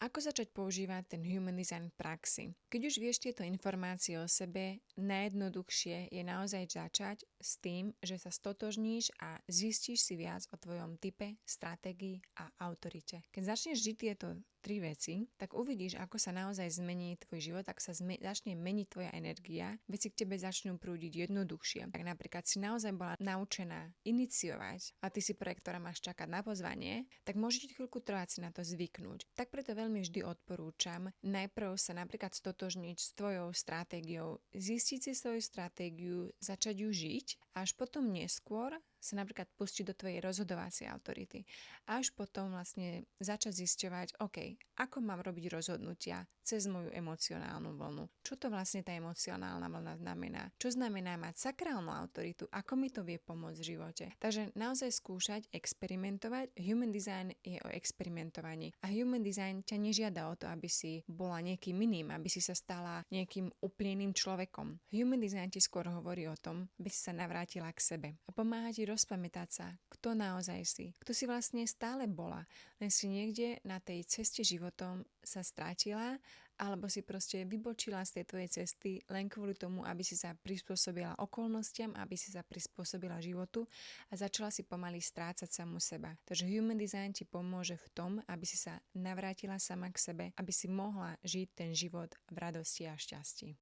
Ako začať používať ten human design v praxi? Keď už vieš tieto informácie o sebe, najjednoduchšie je naozaj začať s tým, že sa stotožníš a zistíš si viac o tvojom type, stratégii a autorite. Keď začneš žiť tieto tri veci, tak uvidíš, ako sa naozaj zmení tvoj život, ak sa začne meniť tvoja energia, veci k tebe začnú prúdiť jednoduchšie. Ak napríklad si naozaj bola naučená iniciovať a ty si projekt, ktorá máš čakať na pozvanie, tak môže ti chvíľku trvať si na to zvyknúť. Tak preto veľmi vždy odporúčam najprv sa napríklad stotožniť s tvojou stratégiou, zistiť si svoju stratégiu, začať ju žiť a až potom neskôr sa napríklad pustiť do tvojej rozhodovacej autority. Až potom vlastne začať zisťovať, OK, ako mám robiť rozhodnutia cez moju emocionálnu vlnu. Čo to vlastne tá emocionálna vlna znamená? Čo znamená mať sakrálnu autoritu? Ako mi to vie pomôcť v živote? Takže naozaj skúšať, experimentovať. Human design je o experimentovaní. A human design ťa nežiada o to, aby si bola niekým iným, aby si sa stala nejakým úplne iným človekom. Human design ti skôr hovorí o tom, aby si sa navrátila k sebe. A pomáha ti rozpamätať sa, kto naozaj si. Kto si vlastne stále bola. Len si niekde na tej ceste životom sa strátila, alebo si proste vybočila z tej tvojej cesty len kvôli tomu, aby si sa prispôsobila okolnostiam, aby si sa prispôsobila životu a začala si pomaly strácať samu seba. Takže human design ti pomôže v tom, aby si sa navrátila sama k sebe, aby si mohla žiť ten život v radosti a šťastí.